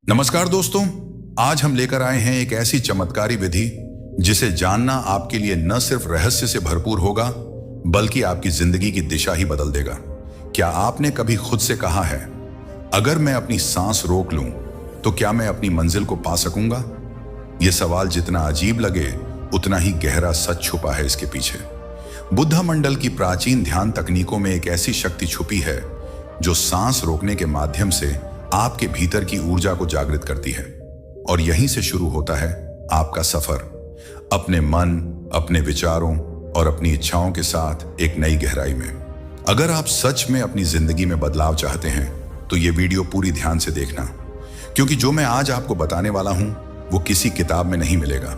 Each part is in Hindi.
नमस्कार दोस्तों, आज हम लेकर आए हैं एक ऐसी चमत्कारी विधि जिसे जानना आपके लिए न सिर्फ रहस्य से भरपूर होगा बल्कि आपकी जिंदगी की दिशा ही बदल देगा। क्या आपने कभी खुद से कहा है, अगर मैं अपनी सांस रोक लूं तो क्या मैं अपनी मंजिल को पा सकूंगा? यह सवाल जितना अजीब लगे उतना ही गहरा सच छुपा है इसके पीछे। बुद्ध मंडल की प्राचीन ध्यान तकनीकों में एक ऐसी शक्ति छुपी है जो सांस रोकने के माध्यम से आपके भीतर की ऊर्जा को जागृत करती है। और यहीं से शुरू होता है आपका सफर, अपने मन, अपने विचारों और अपनी इच्छाओं के साथ एक नई गहराई में। अगर आप सच में अपनी जिंदगी में बदलाव चाहते हैं तो ये वीडियो पूरी ध्यान से देखना, क्योंकि जो मैं आज आपको बताने वाला हूं वो किसी किताब में नहीं मिलेगा।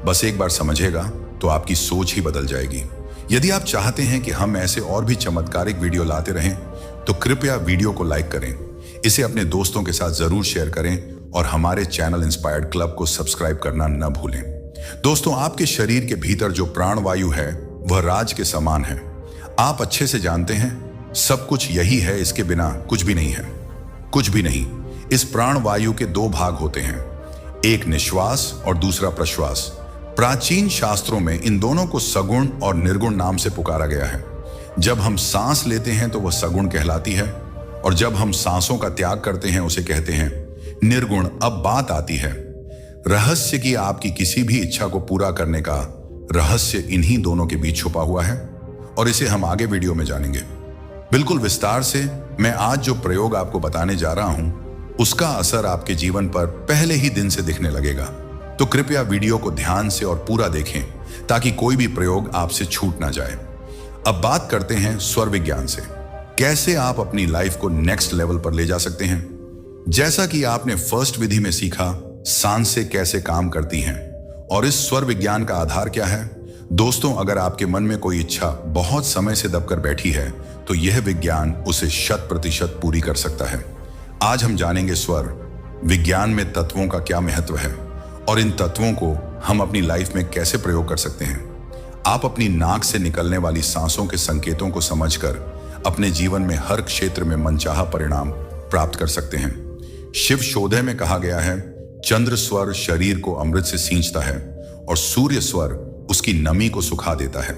बस एक बार समझेगा तो आपकी सोच ही बदल जाएगी। यदि आप चाहते हैं कि हम ऐसे और भी चमत्कारिक वीडियो लाते रहें तो कृपया वीडियो को लाइक करें, इसे अपने दोस्तों के साथ जरूर शेयर करें और हमारे चैनल इंस्पायर्ड क्लब को सब्सक्राइब करना न भूलें। दोस्तों, आपके शरीर के भीतर जो प्राणवायु है वह राज के समान है। आप अच्छे से जानते हैं सब कुछ यही है, इसके बिना कुछ भी नहीं है। कुछ भी नहीं। इस प्राणवायु के दो भाग होते हैं, एक निश्वास और दूसरा प्रश्वास। प्राचीन शास्त्रों में इन दोनों को सगुण और निर्गुण नाम से पुकारा गया है। जब हम सांस लेते हैं तो वह सगुण कहलाती है और जब हम सांसों का त्याग करते हैं उसे कहते हैं निर्गुण। अब बात आती है रहस्य की। आपकी किसी भी इच्छा को पूरा करने का रहस्य इन्हीं दोनों के बीच छुपा हुआ है और इसे हम आगे वीडियो में जानेंगे बिल्कुल विस्तार से। मैं आज जो प्रयोग आपको बताने जा रहा हूं उसका असर आपके जीवन पर पहले ही दिन से दिखने लगेगा। तो कृपया वीडियो को ध्यान से और पूरा देखें ताकि कोई भी प्रयोग आपसे छूट ना जाए। अब बात करते हैं स्वर विज्ञान से, कैसे आप अपनी लाइफ को नेक्स्ट लेवल पर ले जा सकते हैं। जैसा कि आपने फर्स्ट विधि में सीखा सांसें कैसे काम करती हैं और इस स्वर विज्ञान का आधार क्या है। दोस्तों, अगर आपके मन में कोई इच्छा बहुत समय से दबकर बैठी है तो यह विज्ञान उसे 100% पूरी कर सकता है। आज हम जानेंगे स्वर विज्ञान में तत्वों का क्या महत्व है और इन तत्वों को हम अपनी लाइफ में कैसे प्रयोग कर सकते हैं। आप अपनी नाक से निकलने वाली सांसों के संकेतों को समझकर अपने जीवन में हर क्षेत्र में मनचाहा परिणाम प्राप्त कर सकते हैं। शिव शोधे में कहा गया है, चंद्र स्वर शरीर को अमृत से सींचता है और सूर्य स्वर उसकी नमी को सुखा देता है।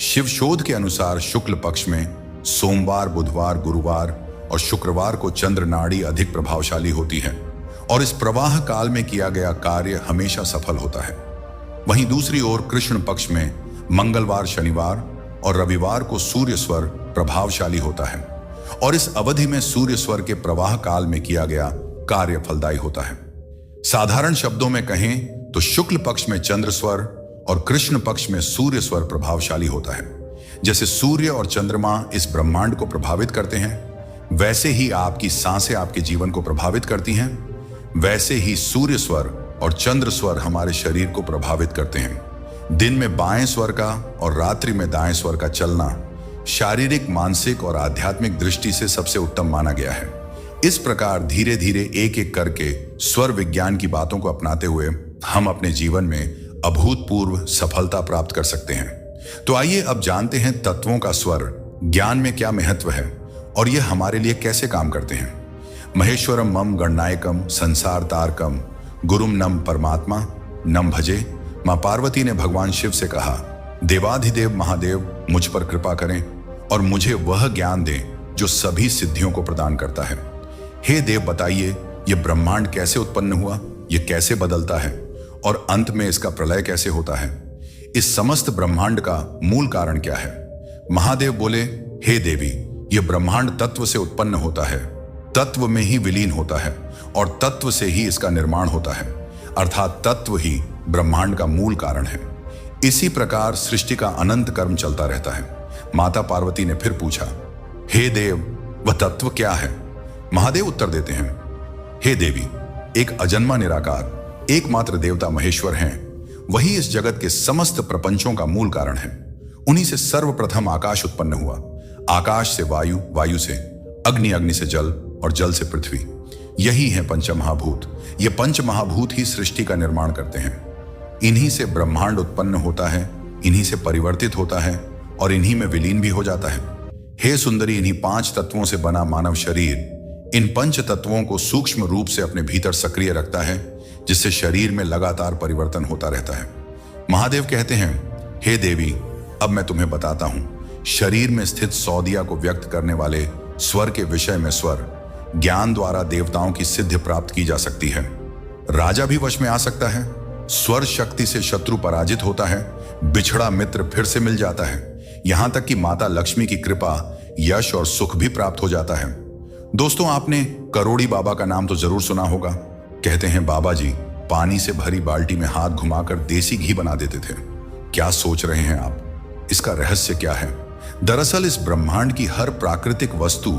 शिव शोध के अनुसार शुक्ल पक्ष में सोमवार, बुधवार, गुरुवार और शुक्रवार को चंद्र नाड़ी अधिक प्रभावशाली होती है और इस प्रवाह काल में किया गया कार्य हमेशा सफल होता है। वहीं दूसरी ओर कृष्ण पक्ष में मंगलवार, शनिवार और रविवार को सूर्य स्वर प्रभावशाली होता है और इस अवधि में सूर्य स्वर के प्रवाह काल में किया गया कार्य फलदायी होता है। साधारण शब्दों में कहें तो शुक्ल पक्ष में चंद्र स्वर और कृष्ण पक्ष में सूर्य स्वर प्रभावशाली होता है। जैसे सूर्य और चंद्रमा इस ब्रह्मांड को प्रभावित करते हैं, वैसे ही आपकी सांसें आपके जीवन को प्रभावित करती हैं। वैसे ही सूर्य स्वर और चंद्र स्वर हमारे शरीर को प्रभावित करते हैं। दिन में बाएं स्वर का और रात्रि में दाएं स्वर का चलना शारीरिक, मानसिक और आध्यात्मिक दृष्टि से सबसे उत्तम माना गया है। इस प्रकार धीरे धीरे एक एक करके स्वर विज्ञान की बातों को अपनाते हुए हम अपने जीवन में अभूतपूर्व सफलता प्राप्त कर सकते हैं। तो आइए अब जानते हैं तत्वों का स्वर ज्ञान में क्या महत्व है और यह हमारे लिए कैसे काम करते हैं। महेश्वरम मम गणनायकम संसार तारकम गुरुम नम परमात्मा नम भजे। मां पार्वती ने भगवान शिव से कहा, देवाधिदेव महादेव मुझ पर कृपा करें और मुझे वह ज्ञान दें जो सभी सिद्धियों को प्रदान करता है। हे देव, बताइए यह ब्रह्मांड कैसे उत्पन्न हुआ, यह कैसे बदलता है और अंत में इसका प्रलय कैसे होता है। इस समस्त ब्रह्मांड का मूल कारण क्या है। महादेव बोले, हे देवी, यह ब्रह्मांड तत्व से उत्पन्न होता है, तत्व में ही विलीन होता है और तत्व से ही इसका निर्माण होता है, अर्थात तत्व ही ब्रह्मांड का मूल कारण है। इसी प्रकार सृष्टि का अनंत कर्म चलता रहता है। माता पार्वती ने फिर पूछा, हे देव, वह तत्व क्या है। महादेव उत्तर देते हैं, हे देवी, एक अजन्मा निराकार एकमात्र देवता महेश्वर हैं। वही इस जगत के समस्त प्रपंचों का मूल कारण है। उन्हीं से सर्वप्रथम आकाश उत्पन्न हुआ, आकाश से वायु, वायु से अग्नि, अग्नि से जल और जल से पृथ्वी। यही है पंचमहाभूत। ये पंचमहाभूत ही सृष्टि का निर्माण करते हैं। इन्हीं से ब्रह्मांड उत्पन्न होता है, इन्हीं से परिवर्तित होता है और इन्हीं में विलीन भी हो जाता है। हे सुंदरी, इन्हीं 5 तत्वों से बना मानव शरीर इन पंच तत्वों को सूक्ष्म रूप से अपने भीतर सक्रिय रखता है, जिससे शरीर में लगातार परिवर्तन होता रहता है। महादेव कहते हैं, हे देवी, अब मैं तुम्हें बताता हूं, शरीर में स्थित 100 दिया को व्यक्त करने वाले स्वर के विषय में स्वर ज्ञान द्वारा देवताओं की सिद्धि प्राप्त की जा सकती है। राजा भी वश में आ सकता है, स्वर शक्ति से शत्रु पराजित होता है, बिछड़ा मित्र फिर से मिल जाता है, यहां तक कि माता लक्ष्मी की कृपा, यश और सुख भी प्राप्त हो जाता है। दोस्तों, आपने करोड़ी बाबा का नाम तो जरूर सुना होगा। कहते हैं बाबा जी पानी से भरी बाल्टी में हाथ घुमाकर देसी घी बना देते थे। क्या सोच रहे हैं आप, इसका रहस्य क्या है? दरअसल इस ब्रह्मांड की हर प्राकृतिक वस्तु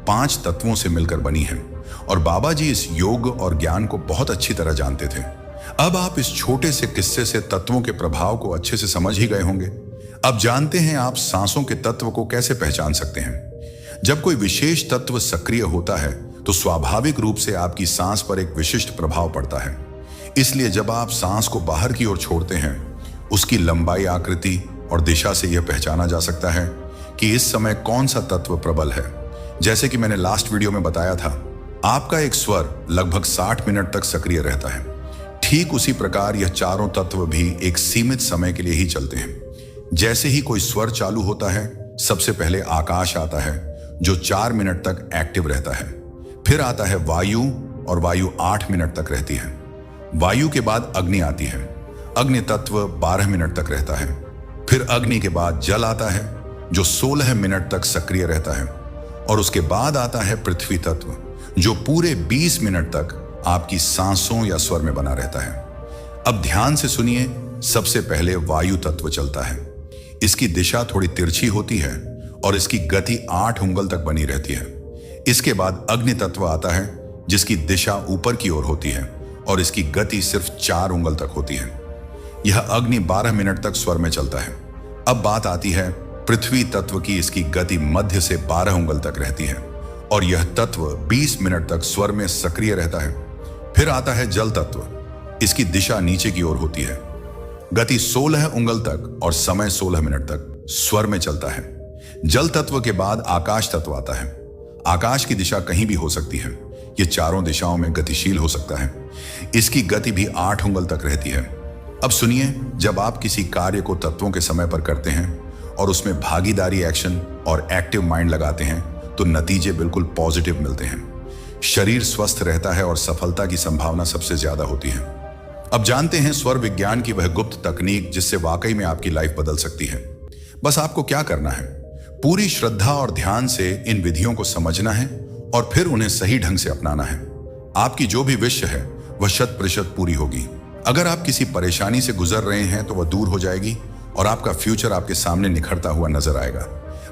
5 तत्वों से मिलकर बनी है और बाबा जी इस योग और ज्ञान को बहुत अच्छी तरह जानते थे। अब आप इस छोटे से किस्से से तत्वों के प्रभाव को अच्छे से समझ ही गए होंगे। अब जानते हैं आप सांसों के तत्व को कैसे पहचान सकते हैं। जब कोई विशेष तत्व सक्रिय होता है तो स्वाभाविक रूप से आपकी सांस पर एक विशिष्ट प्रभाव पड़ता है। इसलिए जब आप सांस को बाहर की ओर छोड़ते हैं, उसकी लंबाई, आकृति और दिशा से यह पहचाना जा सकता है कि इस समय कौन सा तत्व प्रबल है। जैसे कि मैंने लास्ट वीडियो में बताया था, आपका एक स्वर लगभग 60 मिनट तक सक्रिय रहता है। ठीक उसी प्रकार यह चारों तत्व भी एक सीमित समय के लिए ही चलते हैं। जैसे ही कोई स्वर चालू होता है, सबसे पहले आकाश आता है जो 4 मिनट तक एक्टिव रहता है। फिर आता है वायु और वायु 8 मिनट तक रहती है। वायु के बाद अग्नि आती है। अग्नि तत्व 12 मिनट तक रहता है। फिर अग्नि के बाद जल आता है जो 16 मिनट तक सक्रिय रहता है और उसके बाद आता है पृथ्वी तत्व जो पूरे 20 मिनट तक आपकी सांसों या स्वर में बना रहता है। अब ध्यान से सुनिए, सबसे पहले वायु तत्व चलता है। इसकी दिशा थोड़ी तिरछी होती है और इसकी गति 8 उंगल तक बनी रहती है। इसके बाद अग्नि तत्व आता है जिसकी दिशा ऊपर की ओर होती है और इसकी गति सिर्फ 4 उंगल तक होती है। यह अग्नि 12 मिनट तक स्वर में चलता है। अब बात आती है पृथ्वी तत्व की। इसकी गति मध्य से 12 उंगल तक रहती है और यह तत्व 20 मिनट तक स्वर में सक्रिय रहता है। फिर आता है जल तत्व। इसकी दिशा नीचे की ओर होती है। गति 16 उंगल तक और समय 16 मिनट तक स्वर में चलता है। जल तत्व के बाद आकाश तत्व आता है। आकाश की दिशा कहीं भी हो सकती है। यह चारों दिशाओं में गतिशील हो सकता है। इसकी गति भी 8 उंगल तक रहती है। अब सुनिए, जब आप किसी कार्य को तत्वों के समय पर करते हैं और उसमें भागीदारी एक्शन और एक्टिव माइंड लगाते हैं तो नतीजे बिल्कुल पॉजिटिव मिलते हैं। शरीर स्वस्थ रहता है और सफलता की संभावना सबसे ज्यादा होती है। अब जानते हैं स्वर विज्ञान की वह गुप्त तकनीक जिससे वाकई में आपकी लाइफ बदल सकती है। बस आपको क्या करना है, पूरी श्रद्धा और ध्यान से इन विधियों को समझना है और फिर उन्हें सही ढंग से अपनाना है। आपकी जो भी विश है वह 100% पूरी होगी। अगर आप किसी परेशानी से गुजर रहे हैं तो वह दूर हो जाएगी और आपका फ्यूचर आपके सामने निखरता हुआ नजर आएगा।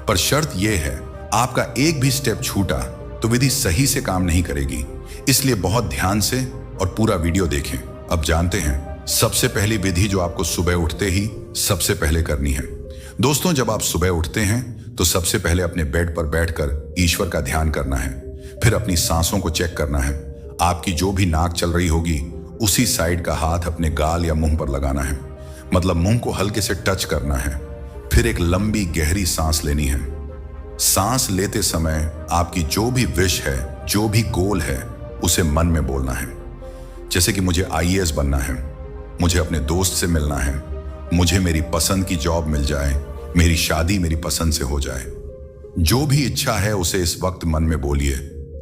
पर शर्त यह है, आपका एक भी स्टेप छूटा तो विधि सही से काम नहीं करेगी। इसलिए बहुत ध्यान से और पूरा वीडियो देखें। अब जानते हैं सबसे पहली विधि जो आपको सुबह उठते ही सबसे पहले करनी है। दोस्तों, जब आप सुबह उठते हैं तो सबसे पहले अपने बेड पर बैठकर ईश्वर का ध्यान करना है। फिर अपनी सांसों को चेक करना है। आपकी जो भी नाक चल रही होगी उसी साइड का हाथ अपने गाल या मुंह पर लगाना है, मतलब मुंह को हल्के से टच करना है। फिर एक लंबी गहरी सांस लेनी है। सांस लेते समय आपकी जो भी विश है, जो भी गोल है, उसे मन में बोलना है। जैसे कि मुझे IAS बनना है, मुझे अपने दोस्त से मिलना है, मुझे मेरी पसंद की जॉब मिल जाए, मेरी शादी मेरी पसंद से हो जाए। जो भी इच्छा है उसे इस वक्त मन में बोलिए।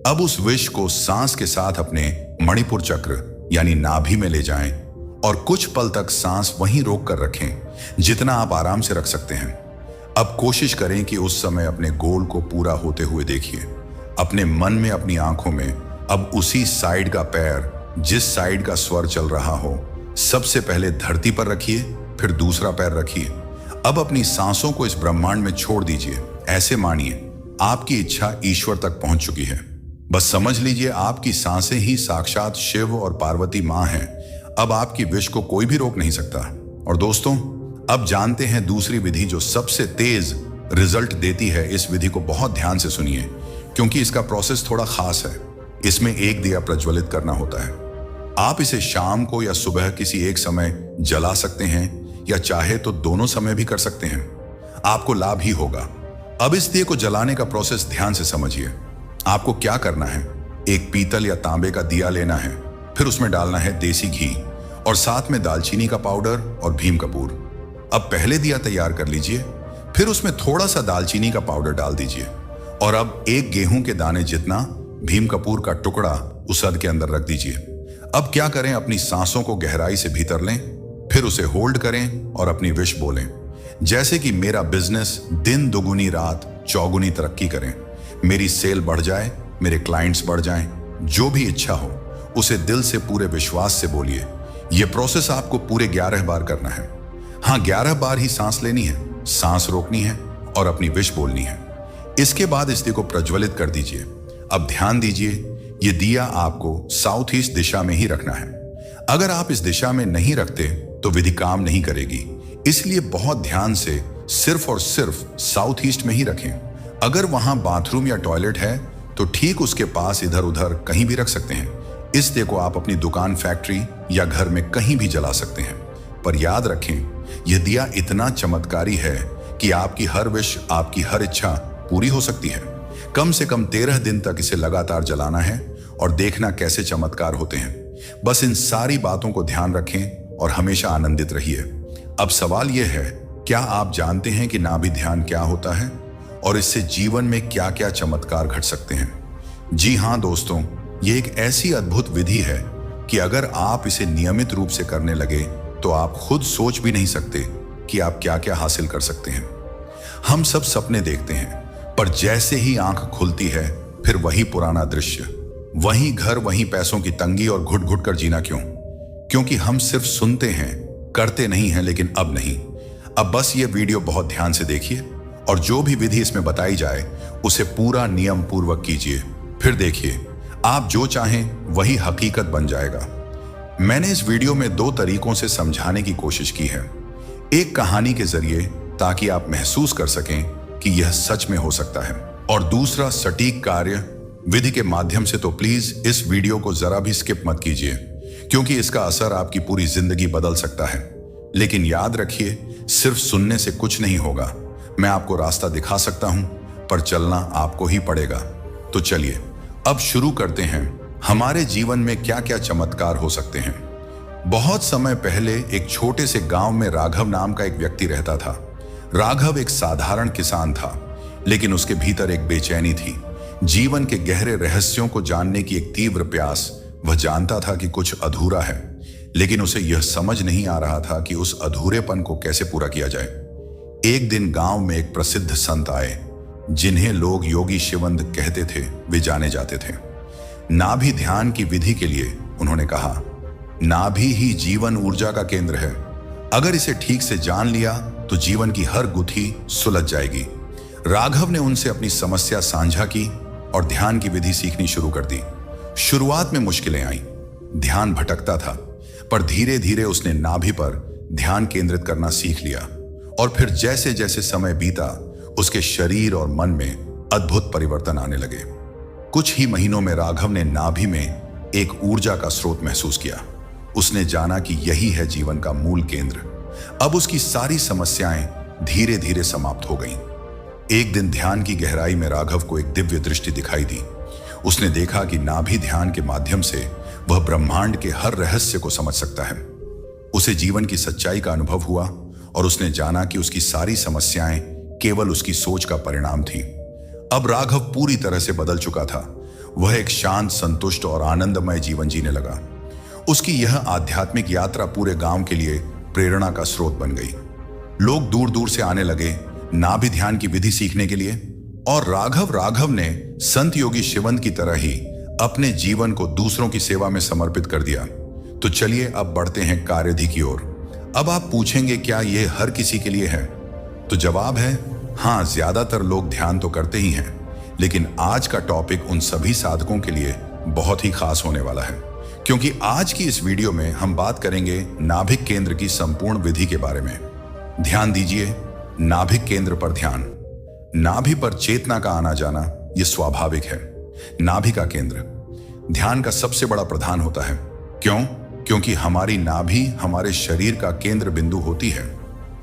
अब उस विश को सांस के साथ अपने मणिपुर चक्र यानी नाभि में ले जाएं और कुछ पल तक सांस वहीं रोक कर रखें, जितना आप आराम से रख सकते हैं। अब कोशिश करें कि उस समय अपने गोल को पूरा होते हुए देखिए। अपने मन में अपनी आंखों में अब उसी साइड का पैर जिस साइड का स्वर चल रहा हो, सबसे पहले धरती पर रखिए, फिर दूसरा पैर रखिए। अब अपनी सांसों को इस ब्रह्मांड में छोड़ दीजिए। ऐसे मानिए आपकी इच्छा ईश्वर तक पहुंच चुकी है। बस समझ लीजिए आपकी सांसें ही साक्षात शिव और पार्वती मां हैं। अब आपकी विश को कोई भी रोक नहीं सकता। और दोस्तों, अब जानते हैं दूसरी विधि जो सबसे तेज रिजल्ट देती है। इस विधि को बहुत ध्यान से सुनिए क्योंकि इसका प्रोसेस थोड़ा खास है। इसमें एक दिया प्रज्वलित करना होता है। आप इसे शाम को या सुबह किसी एक समय जला सकते हैं या चाहे तो दोनों समय भी कर सकते हैं। आपको लाभ ही होगा। अब इस दिए को जलाने का प्रोसेस ध्यान से समझिए। आपको क्या करना है, एक पीतल या तांबे का दिया लेना है, फिर उसमें डालना है देसी घी और साथ में दालचीनी का पाउडर और भीम कपूर। अब पहले दिया तैयार कर लीजिए, फिर उसमें थोड़ा सा दालचीनी का पाउडर डाल दीजिए और अब एक गेहूं के दाने जितना भीम कपूर का टुकड़ा उस हद के अंदर रख दीजिए। अब क्या करें, अपनी सांसों को गहराई से भीतर लें, फिर उसे होल्ड करें और अपनी विश बोलें, जैसे कि मेरा बिजनेस दिन दुगुनी रात चौगुनी तरक्की करें, मेरी सेल बढ़ जाए, मेरे क्लाइंट्स बढ़ जाएं, जो भी इच्छा हो उसे दिल से पूरे विश्वास से बोलिए। यह प्रोसेस आपको पूरे 11 बार करना है। हाँ, 11 बार ही सांस लेनी है, सांस रोकनी है और अपनी विश बोलनी है। इसके बाद इस दिए को प्रज्वलित कर दीजिए। अब ध्यान दीजिए, यह दिया आपको साउथ ईस्ट दिशा में ही रखना है। अगर आप इस दिशा में नहीं रखते तो विधि काम नहीं करेगी, इसलिए बहुत ध्यान से सिर्फ और सिर्फ साउथ ईस्ट में ही रखें। अगर वहां बाथरूम या टॉयलेट है तो ठीक उसके पास इधर उधर कहीं भी रख सकते हैं। इस दिए को आप अपनी दुकान, फैक्ट्री या घर में कहीं भी जला सकते हैं। पर याद रखें, यह दिया इतना चमत्कारी है कि आपकी हर विश, आपकी हर इच्छा पूरी हो सकती है। कम से कम 13 दिन तक इसे लगातार जलाना है और देखना कैसे चमत्कार होते हैं। बस इन सारी बातों को ध्यान रखें और हमेशा आनंदित रहिए। अब सवाल यह है, क्या आप जानते हैं कि नाभि ध्यान क्या होता है और इससे जीवन में क्या क्या चमत्कार घट सकते हैं? जी हां दोस्तों, यह एक ऐसी अद्भुत विधि है कि अगर आप इसे नियमित रूप से करने लगे तो आप खुद सोच भी नहीं सकते कि आप क्या क्या हासिल कर सकते हैं। हम सब सपने देखते हैं, पर जैसे ही आंख खुलती है फिर वही पुराना दृश्य, वही घर, वही पैसों की तंगी और घुट घुट कर जीना। क्यों? क्योंकि हम सिर्फ सुनते हैं, करते नहीं हैं। लेकिन अब नहीं, अब बस ये वीडियो बहुत ध्यान से देखिए और जो भी विधि इसमें बताई जाए उसे पूरा नियम पूर्वक कीजिए। फिर देखिए, आप जो चाहें वही हकीकत बन जाएगा। मैंने इस वीडियो में 2 तरीकों से समझाने की कोशिश की है। एक कहानी के जरिए, ताकि आप महसूस कर सकें कि यह सच में हो सकता है, और दूसरा सटीक कार्य विधि के माध्यम से। तो प्लीज इस वीडियो को जरा भी स्किप मत कीजिए, क्योंकि इसका असर आपकी पूरी जिंदगी बदल सकता है। लेकिन याद रखिए, सिर्फ सुनने से कुछ नहीं होगा। मैं आपको रास्ता दिखा सकता हूं, पर चलना आपको ही पड़ेगा। तो चलिए अब शुरू करते हैं। हमारे जीवन में क्या क्या चमत्कार हो सकते हैं। बहुत समय पहले एक छोटे से गांव में राघव नाम का एक व्यक्ति रहता था। राघव एक साधारण किसान था, लेकिन उसके भीतर एक बेचैनी थी, जीवन के गहरे रहस्यों को जानने की एक तीव्र प्यास। वह जानता था कि कुछ अधूरा है, लेकिन उसे यह समझ नहीं आ रहा था कि उस अधूरेपन को कैसे पूरा किया जाए। एक दिन गांव में एक प्रसिद्ध संत आए, जिन्हें लोग योगी शिवंद कहते थे। वे जाने जाते थे। नाभि ध्यान की विधि के लिए उन्होंने कहा, नाभि ही जीवन ऊर्जा का केंद्र है। अगर इसे ठीक से जान लिया तो जीवन की हर गुत्थी सुलझ जाएगी। राघव ने उनसे अपनी समस्या साझा की और ध्यान की विधि सीखनी शुरू कर दी। शुरुआत में मुश्किलें आईं, ध्यान भटकता था, पर धीरे धीरे उसने नाभि पर ध्यान केंद्रित करना सीख लिया। और फिर जैसे जैसे समय बीता, उसके शरीर और मन में अद्भुत परिवर्तन आने लगे। कुछ ही महीनों में राघव ने नाभि में एक ऊर्जा का स्रोत महसूस किया। उसने जाना कि यही है जीवन का मूल केंद्र। अब उसकी सारी समस्याएं धीरे धीरे समाप्त हो गईं। एक दिन ध्यान की गहराई में राघव को एक दिव्य दृष्टि दिखाई दी। उसने देखा कि नाभि ध्यान के माध्यम से वह ब्रह्मांड के हर रहस्य को समझ सकता है। उसे जीवन की सच्चाई का अनुभव हुआ और उसने जाना कि उसकी सारी समस्याएं केवल उसकी सोच का परिणाम थी। अब राघव पूरी तरह से बदल चुका था। वह एक शांत, संतुष्ट और आनंदमय जीवन जीने लगा। उसकी यह आध्यात्मिक यात्रा पूरे गांव के लिए प्रेरणा का स्रोत बन गई। लोग दूर दूर से आने लगे नाभि ध्यान की विधि सीखने के लिए, और राघव ने संत योगी शिवंत की तरह ही अपने जीवन को दूसरों की सेवा में समर्पित कर दिया। तो चलिए अब बढ़ते हैं कार्यधि की ओर। अब आप पूछेंगे, क्या यह हर किसी के लिए है? तो जवाब है हाँ, ज्यादातर लोग ध्यान तो करते ही हैं, लेकिन आज का टॉपिक उन सभी साधकों के लिए बहुत ही खास होने वाला है, क्योंकि आज की इस वीडियो में हम बात करेंगे नाभिक केंद्र की संपूर्ण विधि के बारे में। ध्यान दीजिए, नाभिक केंद्र पर ध्यान। नाभि पर चेतना का आना जाना यह स्वाभाविक है। नाभि का केंद्र ध्यान का सबसे बड़ा प्रधान होता है। क्यों? क्योंकि हमारी नाभि हमारे शरीर का केंद्र बिंदु होती है,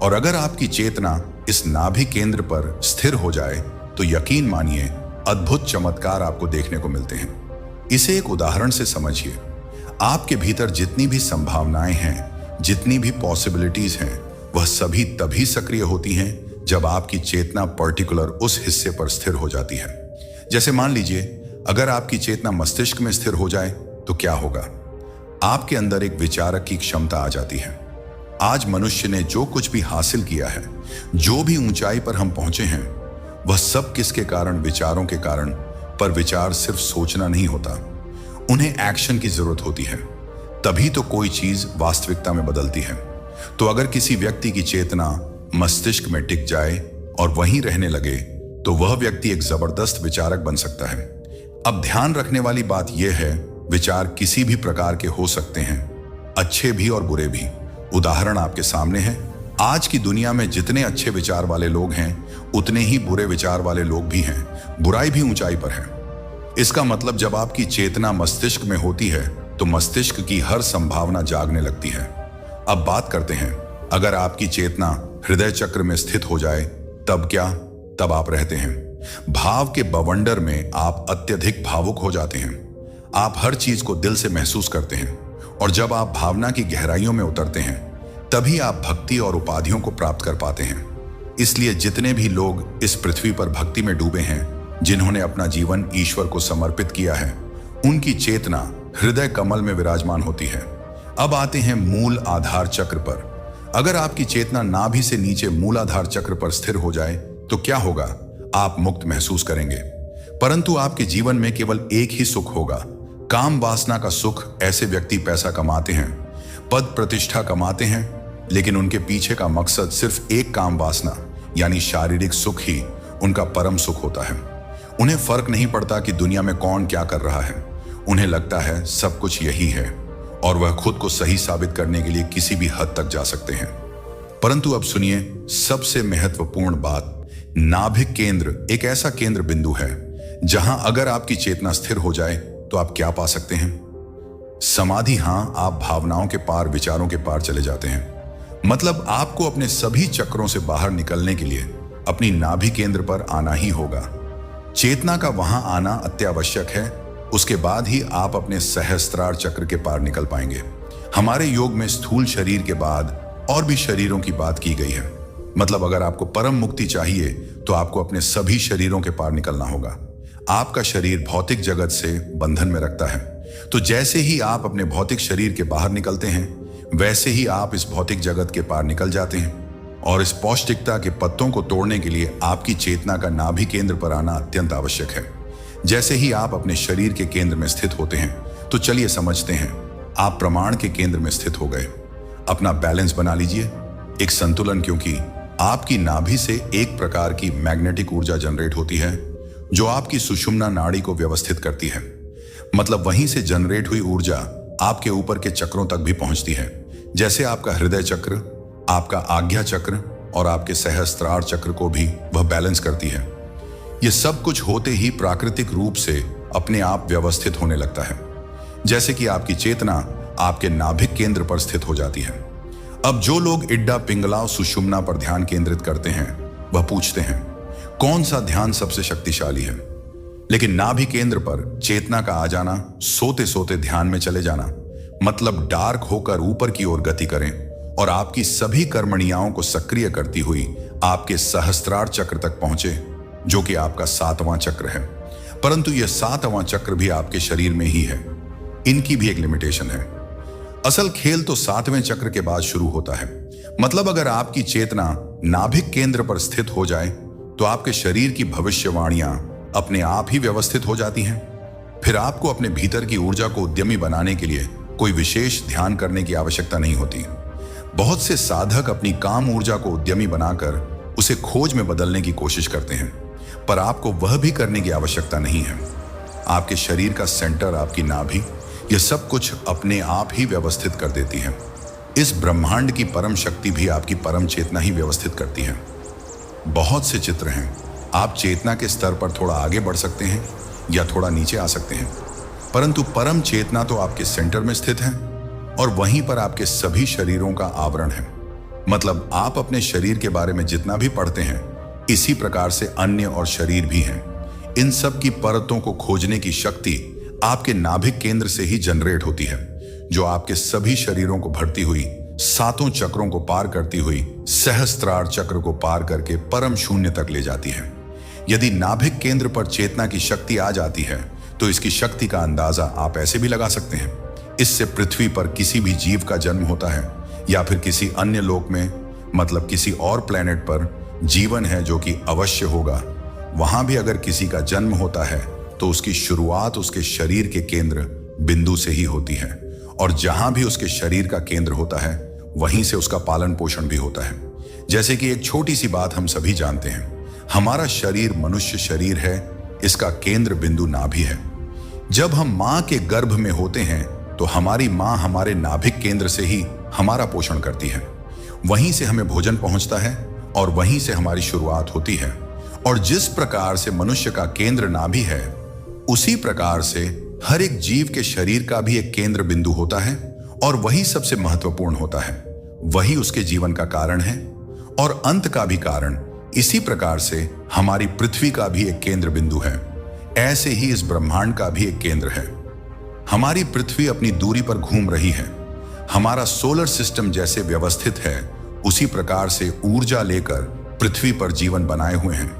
और अगर आपकी चेतना इस नाभि केंद्र पर स्थिर हो जाए तो यकीन मानिए अद्भुत चमत्कार आपको देखने को मिलते हैं। इसे एक उदाहरण से समझिए। आपके भीतर जितनी भी संभावनाएं हैं, जितनी भी पॉसिबिलिटीज हैं, वह सभी तभी सक्रिय होती हैं जब आपकी चेतना पर्टिकुलर उस हिस्से पर स्थिर हो जाती है। जैसे मान लीजिए, अगर आपकी चेतना मस्तिष्क में स्थिर हो जाए तो क्या होगा? आपके अंदर एक विचारक की क्षमता आ जाती है। आज मनुष्य ने जो कुछ भी हासिल किया है, जो भी ऊंचाई पर हम पहुंचे हैं, वह सब किसके कारण? विचारों के कारण। पर विचार सिर्फ सोचना नहीं होता, उन्हें एक्शन की जरूरत होती है, तभी तो कोई चीज वास्तविकता में बदलती है। तो अगर किसी व्यक्ति की चेतना मस्तिष्क में टिक जाए और वहीं रहने लगे, तो वह व्यक्ति एक जबरदस्त विचारक बन सकता है। अब ध्यान रखने वाली बात यह है, विचार किसी भी प्रकार के हो सकते हैं, अच्छे भी और बुरे भी। उदाहरण आपके सामने है। आज की दुनिया में जितने अच्छे विचार वाले लोग हैं, उतने ही बुरे विचार वाले लोग भी हैं। बुराई भी ऊंचाई पर है। इसका मतलब जब आपकी चेतना मस्तिष्क में होती है तो मस्तिष्क की हर संभावना जागने लगती है। अब बात करते हैं, अगर आपकी चेतना हृदय चक्र में स्थित हो जाए तब क्या? तब आप रहते हैं भाव के बवंडर में। आप अत्यधिक भावुक हो जाते हैं। आप हर चीज को दिल से महसूस करते हैं, और जब आप भावना की गहराइयों में उतरते हैं तभी आप भक्ति और उपाधियों को प्राप्त कर पाते हैं। इसलिए जितने भी लोग इस पृथ्वी पर भक्ति में डूबे हैं, जिन्होंने अपना जीवन ईश्वर को समर्पित किया है, उनकी चेतना हृदय कमल में विराजमान होती है। अब आते हैं मूल आधार चक्र पर। अगर आपकी चेतना नाभि से नीचे मूलाधार चक्र पर स्थिर हो जाए तो क्या होगा? आप मुक्त महसूस करेंगे, परंतु आपके जीवन में केवल एक ही सुख होगा, काम वासना का सुख। ऐसे व्यक्ति पैसा कमाते हैं, पद प्रतिष्ठा कमाते हैं, लेकिन उनके पीछे का मकसद सिर्फ एक काम वासना यानी शारीरिक सुख ही उनका परम सुख होता है। उन्हें फर्क नहीं पड़ता कि दुनिया में कौन क्या कर रहा है। उन्हें लगता है सब कुछ यही है, और वह खुद को सही साबित करने के लिए किसी भी हद तक जा सकते हैं। परंतु अब सुनिए सबसे महत्वपूर्ण बात। नाभिक केंद्र एक ऐसा केंद्र बिंदु है जहां अगर आपकी चेतना स्थिर हो जाए तो आप क्या पा सकते हैं? समाधि। हां, आप भावनाओं के पार, विचारों के पार चले जाते हैं। मतलब आपको अपने सभी चक्रों से बाहर निकलने के लिए अपनी नाभि केंद्र पर आना ही होगा। चेतना का वहां आना अत्यावश्यक है, उसके बाद ही आप अपने सहस्त्रार चक्र के पार निकल पाएंगे। हमारे योग में स्थूल शरीर के बाद और भी शरीरों की बात की गई है। मतलब अगर आपको परम मुक्ति चाहिए तो आपको अपने सभी शरीरों के पार निकलना होगा। आपका शरीर भौतिक जगत से बंधन में रखता है, तो जैसे ही आप अपने भौतिक शरीर के बाहर निकलते हैं, वैसे ही आप इस भौतिक जगत के पार निकल जाते हैं। और इस पौष्टिकता के पत्तों को तोड़ने के लिए आपकी चेतना का नाभि केंद्र पर आना अत्यंत आवश्यक है। जैसे ही आप अपने शरीर के केंद्र में स्थित होते हैं, तो चलिए समझते हैं, आप प्रमाण के केंद्र में स्थित हो गए। अपना बैलेंस बना लीजिए, एक संतुलन, क्योंकि आपकी नाभि से एक प्रकार की मैग्नेटिक ऊर्जा जनरेट होती है जो आपकी सुषुम्ना नाड़ी को व्यवस्थित करती है। मतलब वहीं से जनरेट हुई ऊर्जा आपके ऊपर के चक्रों तक भी पहुंचती है, जैसे आपका हृदय चक्र, आपका आज्ञा चक्र और आपके सहस्त्रार चक्र को भी वह बैलेंस करती है। यह सब कुछ होते ही प्राकृतिक रूप से अपने आप व्यवस्थित होने लगता है, जैसे कि आपकी चेतना आपके नाभिक केंद्र पर स्थित हो जाती है। अब जो लोग इड्डा पिंगला सुषुम्ना पर ध्यान केंद्रित करते हैं, वह पूछते हैं कौन सा ध्यान सबसे शक्तिशाली है। लेकिन नाभि केंद्र पर चेतना का आ जाना, सोते सोते ध्यान में चले जाना, मतलब डार्क होकर ऊपर की ओर गति करें और आपकी सभी कर्मणियाओं को सक्रिय करती हुई आपके सहस्त्रार चक्र तक पहुंचे, जो कि आपका 7वां चक्र है। परंतु यह 7वां चक्र भी आपके शरीर में ही है, इनकी भी एक लिमिटेशन है। असल खेल तो 7वें चक्र के बाद शुरू होता है। मतलब अगर आपकी चेतना नाभिक केंद्र पर स्थित हो जाए तो आपके शरीर की भविष्यवाणियां अपने आप ही व्यवस्थित हो जाती हैं। फिर आपको अपने भीतर की ऊर्जा को उद्यमी बनाने के लिए कोई विशेष ध्यान करने की आवश्यकता नहीं होती। बहुत से साधक अपनी काम ऊर्जा को उद्यमी बनाकर उसे खोज में बदलने की कोशिश करते हैं, पर आपको वह भी करने की आवश्यकता नहीं है। आपके शरीर का सेंटर, आपकी नाभि, यह सब कुछ अपने आप ही व्यवस्थित कर देती है। इस ब्रह्मांड की परम शक्ति भी आपकी परम चेतना ही व्यवस्थित करती है। बहुत से चित्र हैं, आप चेतना के स्तर पर थोड़ा आगे बढ़ सकते हैं या थोड़ा नीचे आ सकते हैं, परंतु परम चेतना तो आपके सेंटर में स्थित है और वहीं पर आपके सभी शरीरों का आवरण है। मतलब आप अपने शरीर के बारे में जितना भी पढ़ते हैं, इसी प्रकार से अन्य और शरीर भी हैं। इन सब की परतों को खोजने की शक्ति आपके नाभिक केंद्र से ही जनरेट होती है, जो आपके सभी शरीरों को भरती हुई, सातों चक्रों को पार करती हुई, सहस्त्रार चक्र को पार करके परम शून्य तक ले जाती है। यदि नाभिक केंद्र पर चेतना की शक्ति आ जाती है तो इसकी शक्ति का अंदाजा आप ऐसे भी लगा सकते हैं। इससे पृथ्वी पर किसी भी जीव का जन्म होता है या फिर किसी अन्य लोक में, मतलब किसी और प्लेनेट पर जीवन है जो कि अवश्य होगा, वहां भी अगर किसी का जन्म होता है तो उसकी शुरुआत उसके शरीर के केंद्र बिंदु से ही होती है, और जहां भी उसके शरीर का केंद्र होता है वहीं से उसका पालन पोषण भी होता है। जैसे कि एक छोटी सी बात हम सभी जानते हैं, हमारा शरीर मनुष्य शरीर है, इसका केंद्र बिंदु नाभि है। जब हम मां के गर्भ में होते हैं तो हमारी मां हमारे नाभिक केंद्र से ही हमारा पोषण करती है, वहीं से हमें भोजन पहुंचता है और वहीं से हमारी शुरुआत होती है। और जिस प्रकार से मनुष्य का केंद्र नाभि है, उसी प्रकार से हर एक जीव के शरीर का भी एक केंद्र बिंदु होता है और वही सबसे महत्वपूर्ण होता है, वही उसके जीवन का कारण है और अंत का भी कारण। इसी प्रकार से हमारी पृथ्वी का भी एक केंद्र बिंदु है, ऐसे ही इस ब्रह्मांड का भी एक केंद्र है। हमारी पृथ्वी अपनी दूरी पर घूम रही है। हमारा सोलर सिस्टम जैसे व्यवस्थित है, उसी प्रकार से ऊर्जा लेकर पृथ्वी पर जीवन बनाए हुए हैं।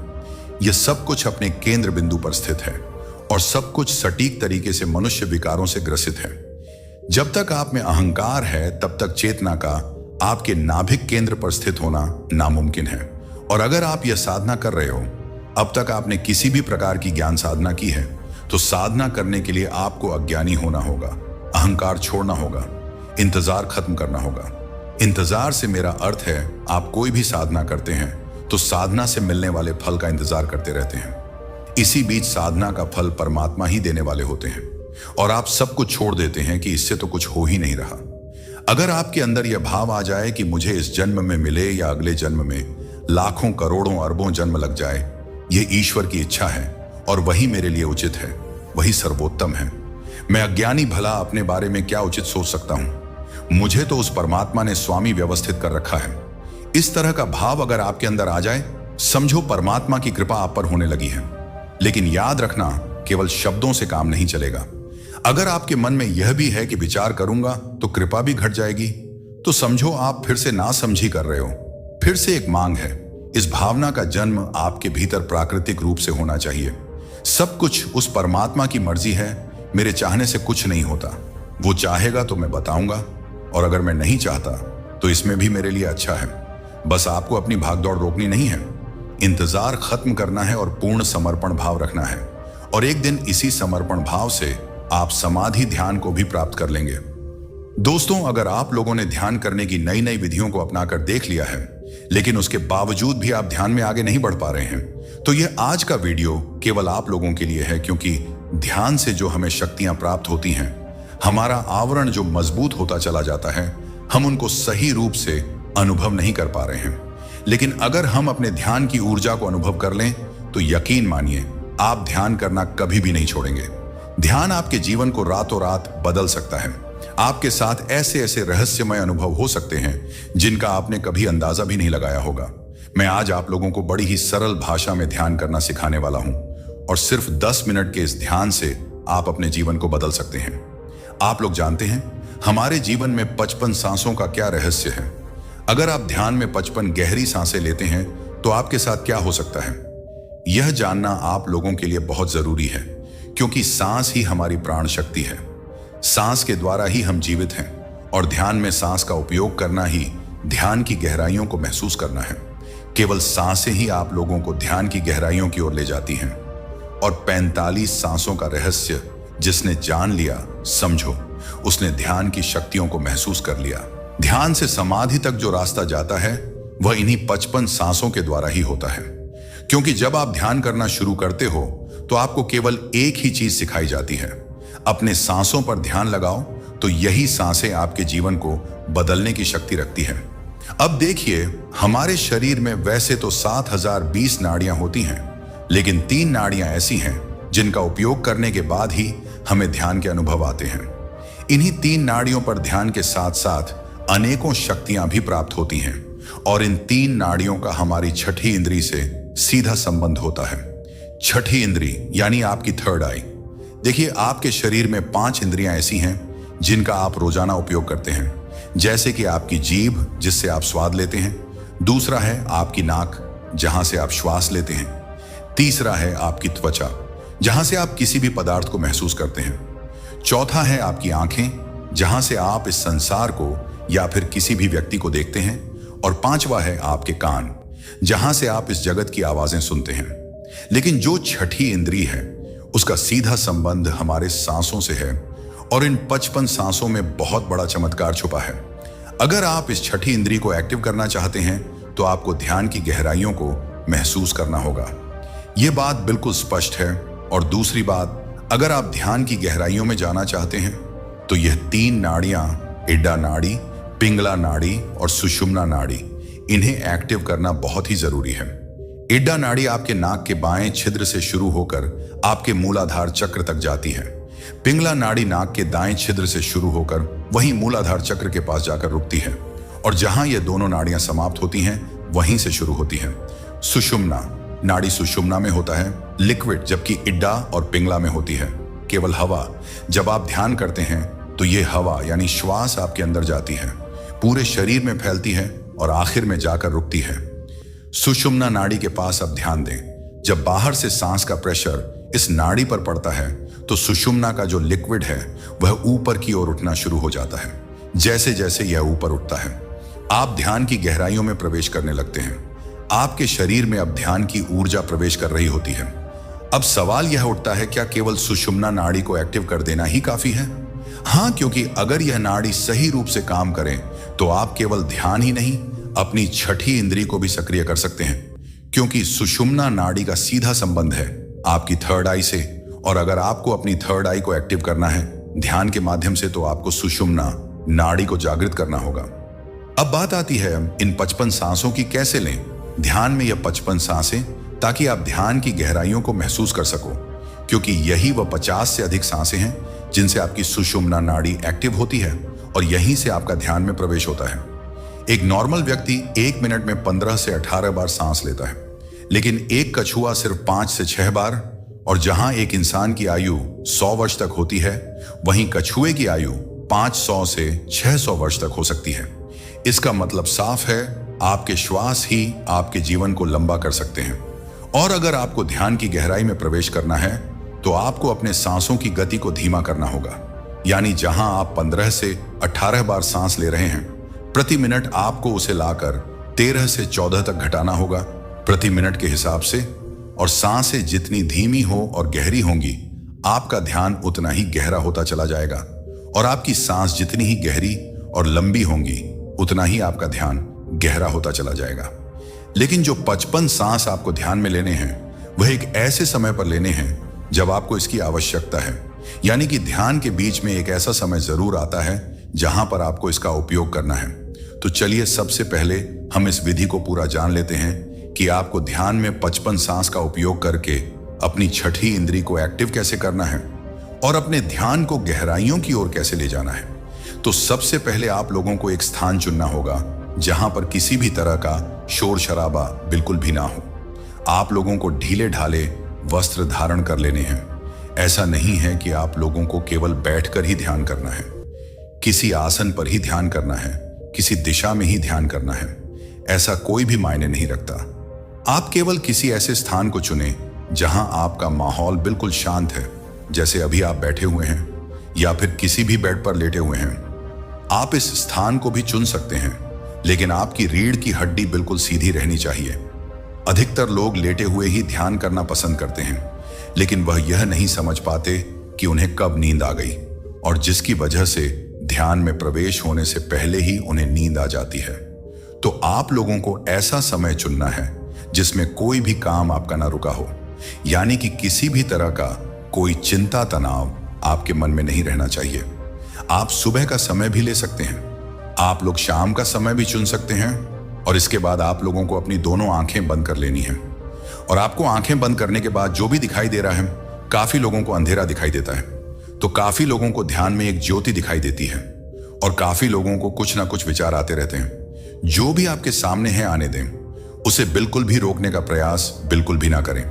यह सब कुछ अपने केंद्र बिंदु पर स्थित है और सब कुछ सटीक तरीके से मनुष्य विकारों से ग्रसित है। जब तक आप में अहंकार है तब तक चेतना का आपके नाभिक केंद्र पर स्थित होना नामुमकिन है। और अगर आप यह साधना कर रहे हो, अब तक आपने किसी भी प्रकार की ज्ञान साधना की है, तो साधना करने के लिए आपको अज्ञानी होना होगा, अहंकार छोड़ना होगा, इंतजार खत्म करना होगा। इंतजार से मेरा अर्थ है आप कोई भी साधना करते हैं तो साधना से मिलने वाले फल का इंतजार करते रहते हैं। इसी बीच साधना का फल परमात्मा ही देने वाले होते हैं और आप सब कुछ छोड़ देते हैं कि इससे तो कुछ हो ही नहीं रहा। अगर आपके अंदर यह भाव आ जाए कि मुझे इस जन्म में मिले या अगले जन्म में लाखों करोड़ों अरबों जन्म लग जाए, यह ईश्वर की इच्छा है और वही मेरे लिए उचित है, वही सर्वोत्तम है। मैं अज्ञानी भला अपने बारे में क्या उचित सोच सकता हूं, मुझे तो उस परमात्मा ने स्वामी व्यवस्थित कर रखा है। इस तरह का भाव अगर आपके अंदर आ जाए, समझो परमात्मा की कृपा आप पर होने लगी है। लेकिन याद रखना, केवल शब्दों से काम नहीं चलेगा। अगर आपके मन में यह भी है कि विचार करूंगा तो कृपा भी घट जाएगी, तो समझो आप फिर से नासमझी कर रहे हो। फिर से एक मांग है। इस भावना का जन्म आपके भीतर प्राकृतिक रूप से होना चाहिए। सब कुछ उस परमात्मा की मर्जी है, मेरे चाहने से कुछ नहीं होता। वो चाहेगा तो मैं बताऊंगा, और अगर मैं नहीं चाहता तो इसमें भी मेरे लिए अच्छा है। बस आपको अपनी भागदौड़ रोकनी नहीं है, इंतजार खत्म करना है और पूर्ण समर्पण भाव रखना है। और एक दिन इसी समर्पण भाव से आप समाधि ध्यान को भी प्राप्त कर लेंगे। दोस्तों, अगर आप लोगों ने ध्यान करने की नई नई विधियों को अपनाकर देख लिया है, लेकिन उसके बावजूद भी आप ध्यान में आगे नहीं बढ़ पा रहे हैं, तो यह आज का वीडियो केवल आप लोगों के लिए है। क्योंकि ध्यान से जो हमें शक्तियां प्राप्त होती हैं, हमारा आवरण जो मजबूत होता चला जाता है, हम उनको सही रूप से अनुभव नहीं कर पा रहे हैं। लेकिन अगर हम अपने ध्यान की ऊर्जा को अनुभव कर लें तो यकीन मानिए, आप ध्यान करना कभी भी नहीं छोड़ेंगे। ध्यान आपके जीवन को रातों रात बदल सकता है। आपके साथ ऐसे ऐसे रहस्यमय अनुभव हो सकते हैं जिनका आपने कभी अंदाजा भी नहीं लगाया होगा। मैं आज आप लोगों को बड़ी ही सरल भाषा में ध्यान करना सिखाने वाला हूं, और सिर्फ 10 मिनट के इस ध्यान से आप अपने जीवन को बदल सकते हैं। आप लोग जानते हैं हमारे जीवन में 55 सांसों का क्या रहस्य है। अगर आप ध्यान में 55 गहरी सांसें लेते हैं तो आपके साथ क्या हो सकता है, यह जानना आप लोगों के लिए बहुत जरूरी है। क्योंकि सांस ही हमारी प्राण शक्ति है। सांस के द्वारा ही हम जीवित हैं, और ध्यान में सांस का उपयोग करना ही ध्यान की गहराइयों को महसूस करना है। केवल सांसें ही आप लोगों को ध्यान की गहराइयों की ओर ले जाती हैं। और 45 सांसों का रहस्य जिसने जान लिया, समझो उसने ध्यान की शक्तियों को महसूस कर लिया। ध्यान से समाधि तक जो रास्ता जाता है वह इन्हीं 55 सांसों के द्वारा ही होता है। क्योंकि जब आप ध्यान करना शुरू करते हो तो आपको केवल एक ही चीज सिखाई जाती है, अपने सांसों पर ध्यान लगाओ, तो यही सांसें आपके जीवन को बदलने की शक्ति रखती है। अब देखिए, हमारे शरीर में वैसे तो 7020 नाड़ियां होती हैं, लेकिन 3 नाड़ियां ऐसी हैं जिनका उपयोग करने के बाद ही हमें ध्यान के अनुभव आते हैं। इन्हीं 3 नाड़ियों पर ध्यान के साथ साथ अनेकों शक्तियां भी प्राप्त होती हैं, और इन 3 नाड़ियों का हमारी छठी इंद्री से सीधा संबंध होता है। छठी इंद्री यानी आपकी थर्ड आई। देखिए, आपके शरीर में 5 इंद्रियां ऐसी हैं जिनका आप रोजाना उपयोग करते हैं, जैसे कि आपकी जीभ, जिससे आप स्वाद लेते हैं। दूसरा है आपकी नाक, जहां से आप श्वास लेते हैं। तीसरा है आपकी त्वचा, जहां से आप किसी भी पदार्थ को महसूस करते हैं। चौथा है आपकी आंखें, जहां से आप इस संसार को या फिर किसी भी व्यक्ति को देखते हैं। और पांचवा है आपके कान, जहां से आप इस जगत की आवाजें सुनते हैं। लेकिन जो छठी इंद्री है, उसका सीधा संबंध हमारे सांसों से है, और इन 55 सांसों में बहुत बड़ा चमत्कार छुपा है। अगर आप इस छठी इंद्री को एक्टिव करना चाहते हैं तो आपको ध्यान की गहराइयों को महसूस करना होगा। यह बात बिल्कुल स्पष्ट है। और दूसरी बात, अगर आप ध्यान की गहराइयों में जाना चाहते हैं तो यह 3 नाड़ियां, इड्डा नाड़ी, पिंगला नाड़ी और सुषुम्ना नाड़ी, इन्हें एक्टिव करना बहुत ही जरूरी है। इड्डा नाड़ी आपके नाक के बाएं छिद्र से शुरू होकर आपके मूलाधार चक्र तक जाती है। पिंगला नाड़ी नाक के दाएं छिद्र से शुरू होकर वहीं मूलाधार चक्र के पास जाकर रुकती है, और जहां ये दोनों नाड़ियां समाप्त होती हैं वहीं से शुरू होती हैं। सुषुम्ना नाड़ी सुषुम्ना में होता है लिक्विड, जबकि इड्डा और पिंगला में होती है केवल हवा। जब आप ध्यान करते हैं तो ये हवा यानी श्वास आपके अंदर जाती है, पूरे शरीर में फैलती है और आखिर में जाकर रुकती है। सुषुम्ना नाड़ी के पास अब ध्यान दें। जब बाहर से सांस का प्रेशर इस नाड़ी पर पड़ता है तो सुषुम्ना का जो लिक्विड है वह ऊपर की ओर उठना शुरू हो जाता है। जैसे जैसे यह ऊपर उठता है, आप ध्यान की गहराइयों में प्रवेश करने लगते हैं। आपके शरीर में अब ध्यान की ऊर्जा प्रवेश कर रही होती है। अब सवाल यह उठता है, क्या केवल सुषुम्ना नाड़ी को एक्टिव कर देना ही काफी है? हाँ, क्योंकि अगर यह नाड़ी सही रूप से काम करे तो आप केवल ध्यान ही नहीं, अपनी छठी इंद्री को भी सक्रिय कर सकते हैं, क्योंकि सुषुम्ना नाड़ी का सीधा संबंध है आपकी थर्ड आई से। और अगर आपको अपनी थर्ड आई को एक्टिव करना है ध्यान के माध्यम से, तो आपको सुषुम्ना नाड़ी को जागृत करना होगा। अब बात आती है इन 55 सांसों की कैसे लें। ध्यान में यह 55 सांसें, ताकि आप ध्यान की गहराइयों को महसूस कर सको, क्योंकि यही वह 50 से अधिक सांसें हैं जिनसे आपकी सुषुम्ना नाड़ी एक्टिव होती है और यहीं से आपका ध्यान में प्रवेश होता है। एक नॉर्मल व्यक्ति 1 मिनट में 15 से 18 बार सांस लेता है, लेकिन एक कछुआ सिर्फ 5 से 6 बार। और जहां एक इंसान की आयु 100 वर्ष तक होती है, वहीं कछुए की आयु 500 से 600 वर्ष तक हो सकती है। इसका मतलब साफ है, आपके श्वास ही आपके जीवन को लंबा कर सकते हैं। और अगर आपको ध्यान की गहराई में प्रवेश करना है तो आपको अपने सांसों की गति को धीमा करना होगा। यानी जहां आप 15 से 18 बार सांस ले रहे हैं, प्रति मिनट आपको उसे लाकर 13 से 14 तक घटाना होगा प्रति मिनट के हिसाब से। और सांसें जितनी धीमी हो और गहरी होंगी, आपका ध्यान उतना ही गहरा होता चला जाएगा। और आपकी सांस जितनी ही गहरी और लंबी होंगी, उतना ही आपका ध्यान गहरा होता चला जाएगा। लेकिन जो 55 सांस आपको ध्यान में लेने हैं, वह एक ऐसे समय पर लेने हैं जब आपको इसकी आवश्यकता है। यानी कि ध्यान के बीच में एक ऐसा समय जरूर आता है जहां पर आपको इसका उपयोग करना है। तो चलिए सबसे पहले हम इस विधि को पूरा जान लेते हैं कि आपको ध्यान में 55 सांस का उपयोग करके अपनी छठी इंद्री को एक्टिव कैसे करना है और अपने ध्यान को गहराइयों की ओर कैसे ले जाना है। तो सबसे पहले आप लोगों को एक स्थान चुनना होगा जहां पर किसी भी तरह का शोर शराबा बिल्कुल भी ना हो। आप लोगों को ढीले ढाले वस्त्र धारण कर लेने हैं। ऐसा नहीं है कि आप लोगों को केवल बैठकर ही ध्यान करना है, किसी आसन पर ही ध्यान करना है, किसी दिशा में ही ध्यान करना है, ऐसा कोई भी मायने नहीं रखता। आप केवल किसी ऐसे स्थान को चुनें जहां आपका माहौल बिल्कुल शांत है, जैसे अभी आप बैठे हुए हैं या फिर किसी भी बेड पर लेटे हुए हैं। आप इस स्थान को भी चुन सकते हैं, लेकिन आपकी रीढ़ की हड्डी बिल्कुल सीधी रहनी चाहिए। अधिकतर लोग लेटे हुए ही ध्यान करना पसंद करते हैं, लेकिन वह यह नहीं समझ पाते कि उन्हें कब नींद आ गई, और जिसकी वजह से ध्यान में प्रवेश होने से पहले ही उन्हें नींद आ जाती है। तो आप लोगों को ऐसा समय चुनना है जिसमें कोई भी काम आपका ना रुका हो, यानी कि किसी भी तरह का कोई चिंता तनाव आपके मन में नहीं रहना चाहिए। आप सुबह का समय भी ले सकते हैं, आप लोग शाम का समय भी चुन सकते हैं, और इसके बाद आप लोगों को अपनी दोनों आंखें बंद कर लेनी है। और आपको आंखें बंद करने के बाद जो भी दिखाई दे रहा है, काफी लोगों को अंधेरा दिखाई देता है, तो काफी लोगों को ध्यान में एक ज्योति दिखाई देती है, और काफी लोगों को कुछ ना कुछ विचार आते रहते हैं। जो भी आपके सामने है आने दें, उसे बिल्कुल भी रोकने का प्रयास बिल्कुल भी ना करें।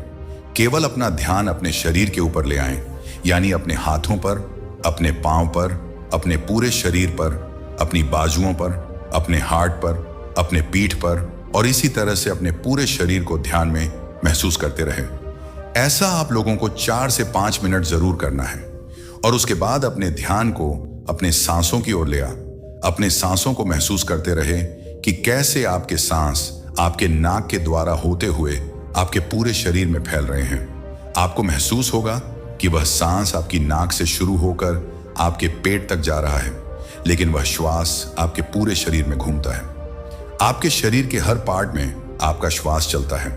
केवल अपना ध्यान अपने शरीर के ऊपर ले आएं, यानी अपने हाथों पर, अपने पांव पर, अपने पूरे शरीर पर, अपनी बाजुओं पर, अपने हार्ट पर, अपने पीठ पर और इसी तरह से अपने पूरे शरीर को ध्यान में महसूस करते रहें। ऐसा आप लोगों को 4 से 5 मिनट जरूर करना है और उसके बाद अपने ध्यान को अपने सांसों की ओर ले आ अपने सांसों को महसूस करते रहे कि कैसे आपके सांस आपके नाक के द्वारा होते हुए आपके पूरे शरीर में फैल रहे हैं। आपको महसूस होगा कि वह सांस आपकी नाक से शुरू होकर आपके पेट तक जा रहा है, लेकिन वह श्वास आपके पूरे शरीर में घूमता है। आपके शरीर के हर पार्ट में आपका श्वास चलता है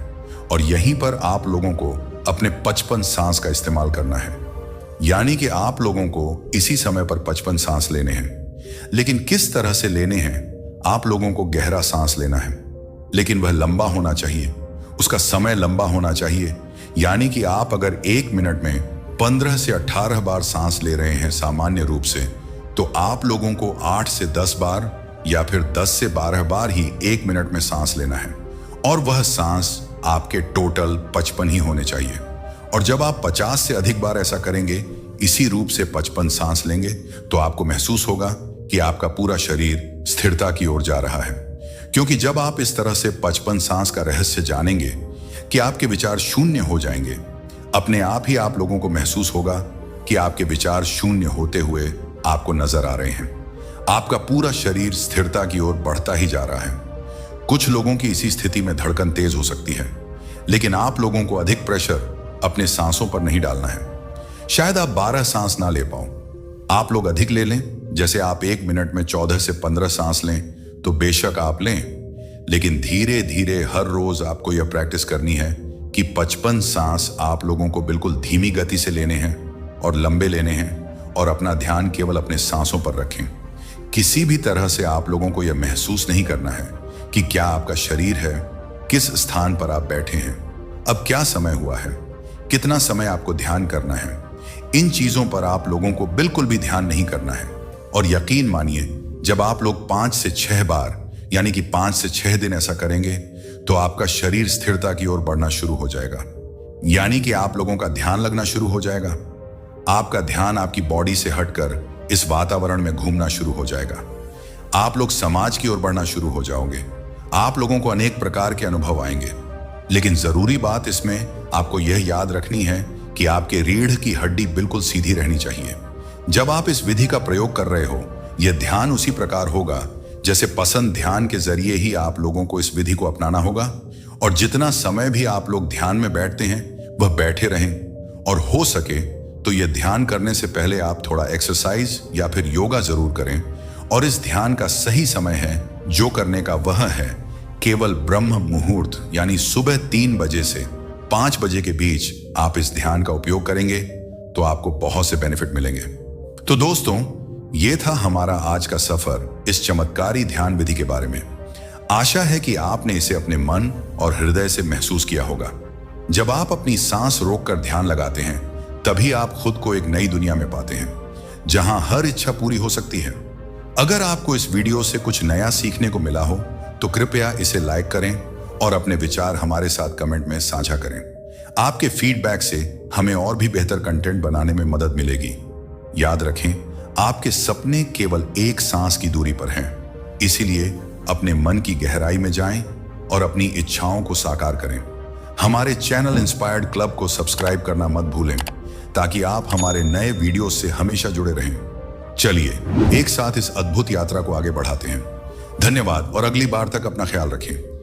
और यहीं पर आप लोगों को अपने 55 सांस का इस्तेमाल करना है। यानी कि आप लोगों को इसी समय पर 55 सांस लेने हैं। लेकिन किस तरह से लेने हैं? आप लोगों को गहरा सांस लेना है, लेकिन वह लंबा होना चाहिए, उसका समय लंबा होना चाहिए। यानी कि आप अगर 1 मिनट में 15 से 18 बार सांस ले रहे हैं सामान्य रूप से, तो आप लोगों को 8 से 10 बार या फिर 10 से 12 बार ही 1 मिनट में सांस लेना है और वह सांस आपके टोटल 55 ही होने चाहिए। और जब आप 50 से अधिक बार ऐसा करेंगे, इसी रूप से 55 सांस लेंगे, तो आपको महसूस होगा कि आपका पूरा शरीर स्थिरता की ओर जा रहा है। क्योंकि जब आप इस तरह से 55 सांस का रहस्य जानेंगे कि आपके विचार शून्य हो जाएंगे, अपने आप ही आप लोगों को महसूस होगा कि आपके विचार शून्य होते हुए आपको नजर आ रहे हैं। आपका पूरा शरीर स्थिरता की ओर बढ़ता ही जा रहा है। कुछ लोगों की इसी स्थिति में धड़कन तेज हो सकती है, लेकिन आप लोगों को अधिक प्रेशर अपने सांसों पर नहीं डालना है। शायद आप 12 सांस ना ले पाओ, आप लोग अधिक ले लें। जैसे आप 1 मिनट में 14 से 15 सांस लें तो बेशक आप लें, लेकिन धीरे धीरे हर रोज आपको यह प्रैक्टिस करनी है कि 55 सांस आप लोगों को बिल्कुल धीमी गति से लेने हैं और लंबे लेने हैं और अपना ध्यान केवल अपने सांसों पर रखें। किसी भी तरह से आप लोगों को यह महसूस नहीं करना है कि क्या आपका शरीर है, किस स्थान पर आप बैठे हैं, अब क्या समय हुआ है, कितना समय आपको ध्यान करना है। इन चीजों पर आप लोगों को बिल्कुल भी ध्यान नहीं करना है। और यकीन मानिए, जब आप लोग 5 से 6 बार यानी कि 5 से 6 दिन ऐसा करेंगे, तो आपका शरीर स्थिरता की ओर बढ़ना शुरू हो जाएगा। यानी कि आप लोगों का ध्यान लगना शुरू हो जाएगा। आपका ध्यान आपकी बॉडी से हटकर इस वातावरण में घूमना शुरू हो जाएगा। आप लोग समाज की ओर बढ़ना शुरू हो जाओगे। आप लोगों को अनेक प्रकार के अनुभव आएंगे, लेकिन जरूरी बात इसमें आपको यह याद रखनी है कि आपके रीढ़ की हड्डी बिल्कुल सीधी रहनी चाहिए। जब आप इस विधि का प्रयोग कर रहे हो, यह ध्यान उसी प्रकार होगा जैसे पसंद ध्यान के जरिए ही आप लोगों को इस विधि को अपनाना होगा। और जितना समय भी आप लोग ध्यान में बैठते हैं, वह बैठे रहें। और हो सके तो यह ध्यान करने से पहले आप थोड़ा एक्सरसाइज या फिर योगा जरूर करें। और इस ध्यान का सही समय है जो करने का, वह है केवल ब्रह्म मुहूर्त, यानी सुबह 3 बजे से 5 बजे के बीच आप इस ध्यान का उपयोग करेंगे तो आपको बहुत से बेनिफिट मिलेंगे। तो दोस्तों, ये था हमारा आज का सफर इस चमत्कारी ध्यान विधि के बारे में। आशा है कि आपने इसे अपने मन और हृदय से महसूस किया होगा। जब आप अपनी सांस रोककर ध्यान लगाते हैं, तभी आप खुद को एक नई दुनिया में पाते हैं, जहां हर इच्छा पूरी हो सकती है। अगर आपको इस वीडियो से कुछ नया सीखने को मिला हो, तो कृपया इसे लाइक करें और अपने विचार हमारे साथ कमेंट में साझा करें। आपके फीडबैक से हमें और भी बेहतर कंटेंट बनाने में मदद मिलेगी। याद रखें, आपके सपने केवल एक सांस की दूरी पर हैं। इसीलिए अपने मन की गहराई में जाएं और अपनी इच्छाओं को साकार करें। हमारे चैनल इंस्पायर्ड क्लब को सब्सक्राइब करना मत भूलें, ताकि आप हमारे नए वीडियो से हमेशा जुड़े रहें। चलिए एक साथ इस अद्भुत यात्रा को आगे बढ़ाते हैं। धन्यवाद और अगली बार तक अपना ख्याल रखें।